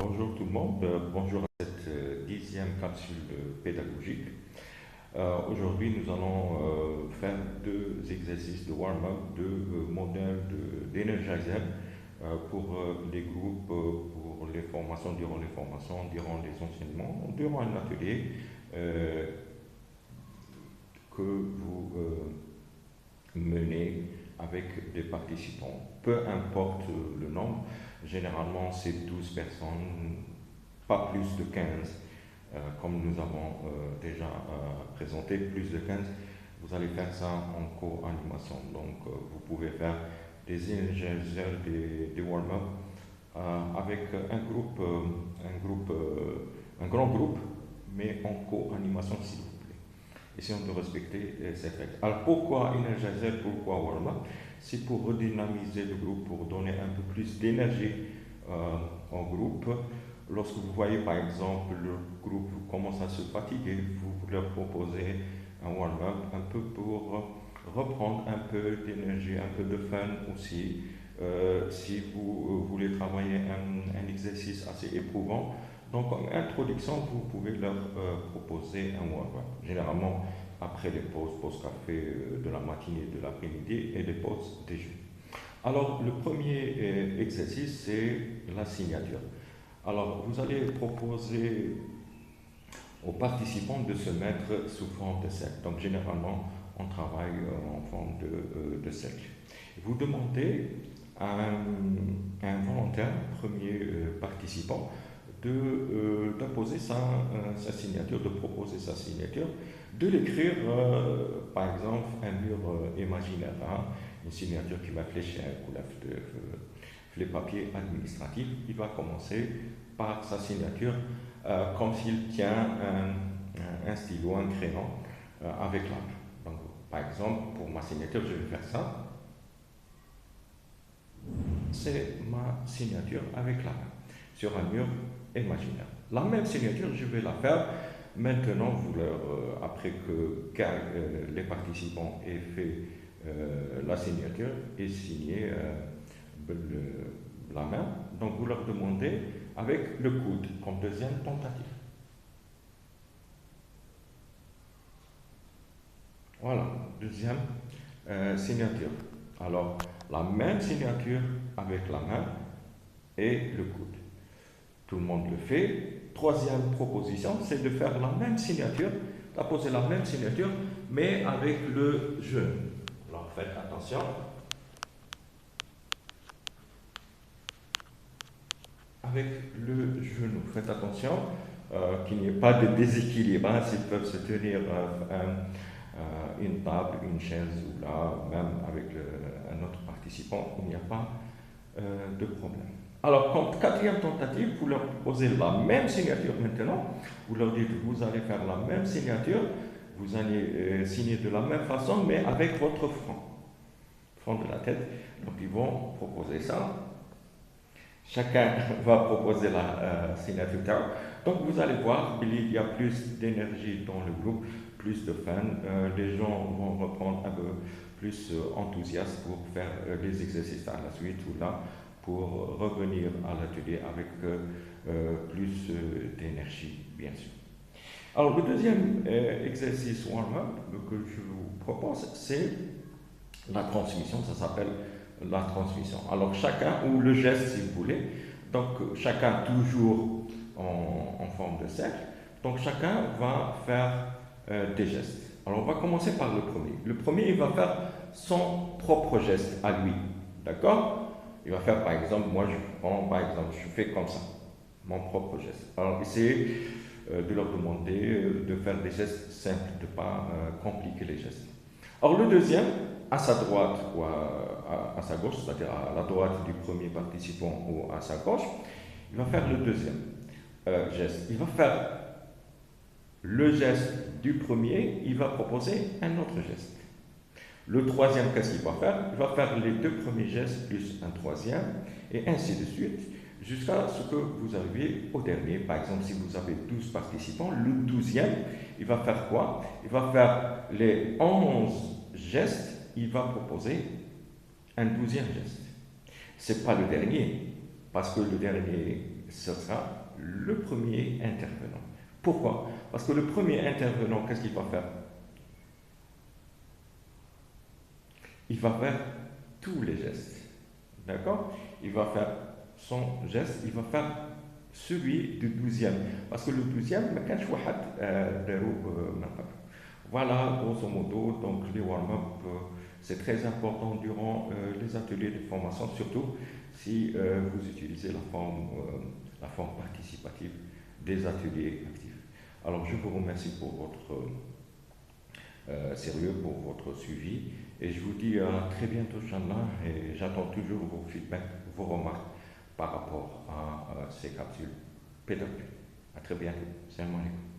Bonjour tout le monde, bonjour à cette dixième capsule pédagogique. Aujourd'hui, nous allons faire deux exercices de warm-up, deux modèles d'Energizer pour les groupes, pour les formations, durant les enseignements, durant un atelier euh, que vous menez avec des participants. Peu importe le nombre, généralement c'est 12 personnes, pas plus de 15, comme nous avons déjà présenté, plus de 15. Vous allez faire ça en co-animation. Donc vous pouvez faire des énergiseurs, des warm-up avec un grand groupe, mais en co-animation s'il vous plaît. Essayons de respecter ces règles. Alors pourquoi énergiser, pourquoi warm-up? C'est pour redynamiser le groupe, pour donner un peu plus d'énergie au groupe. Lorsque vous voyez par exemple le groupe commence à se fatiguer, vous leur proposez un warm-up un peu pour reprendre un peu d'énergie, un peu de fun aussi. Si vous voulez travailler un exercice assez éprouvant, donc en introduction, vous pouvez leur proposer un warm-up. Généralement, après les pauses café de la matinée, de l'après-midi et les pauses déjeuner. Alors, le premier exercice, c'est la signature. Alors, vous allez proposer aux participants de se mettre sous forme de cercle. Donc, généralement, on travaille en forme de cercle. Vous demandez à un volontaire, premier participant, d'apposer sa signature, de proposer sa signature, de l'écrire, par exemple, un mur imaginaire, hein, une signature qui va fléchir un couleur de les papiers administratifs. Il va commencer par sa signature comme s'il tient un stylo, un crayon avec la main. Donc, par exemple, pour ma signature, je vais faire ça. C'est ma signature avec la main sur un mur imaginaire. La même signature, je vais la faire maintenant, après que les participants aient fait la signature et signé la main. Donc vous leur demandez avec le coude comme deuxième tentative. Voilà, deuxième signature. Alors, la même signature avec la main et le coude. Tout le monde le fait. Troisième proposition, c'est de faire la même signature, d'apposer la même signature, mais avec le genou. Alors faites attention. Avec le genou, faites attention qu'il n'y ait pas de déséquilibre. Hein, s'ils peuvent se tenir une table, une chaise ou là, même avec un autre participant, il n'y a pas de problème. Alors, comme quatrième tentative, vous leur proposez la même signature maintenant. Vous leur dites, vous allez faire la même signature, vous allez signer de la même façon, mais avec votre front de la tête. Donc, ils vont proposer ça. Chacun va proposer la signature. Donc, vous allez voir, il y a plus d'énergie dans le groupe, plus de fun. Les gens vont reprendre un peu plus enthousiaste pour faire les exercices à la suite ou là, pour revenir à l'atelier avec plus d'énergie, bien sûr. Alors, le deuxième exercice warm-up que je vous propose, c'est la transmission. Ça s'appelle la transmission. Alors, chacun, ou le geste si vous voulez, donc chacun toujours en forme de cercle, donc chacun va faire des gestes. Alors, on va commencer par le premier. Le premier, il va faire son propre geste à lui, d'accord? Il va faire par exemple, moi je prends par exemple, je fais comme ça, mon propre geste. Alors essayez de leur demander de faire des gestes simples, de ne pas compliquer les gestes. Alors le deuxième, à sa droite ou à sa gauche, c'est-à-dire à la droite du premier participant ou à sa gauche, il va faire le deuxième geste. Il va faire le geste du premier, il va proposer un autre geste. Le troisième, qu'est-ce qu'il va faire? Il va faire les deux premiers gestes plus un troisième, et ainsi de suite, jusqu'à ce que vous arriviez au dernier. Par exemple, si vous avez 12 participants, le 12e, il va faire quoi? Il va faire les 11 gestes, il va proposer un 12e geste. Ce n'est pas le dernier, parce que le dernier, ce sera le premier intervenant. Pourquoi? Parce que le premier intervenant, qu'est-ce qu'il va faire? Il va faire tous les gestes. D'accord? Il va faire son geste, il va faire celui du 12e. Parce que le 12e, ما كانش واحد داروه من قبل. Voilà, grosso modo, donc les warm-up, c'est très important durant les ateliers de formation, surtout si vous utilisez la forme participative des ateliers actifs. Alors, je vous remercie pour votre sérieux, pour votre suivi, et je vous dis à très bientôt, Inch'Allah, et j'attends toujours vos feedbacks, vos remarques par rapport à ces capsules pédagogiques. À très bientôt. Salam alaikum.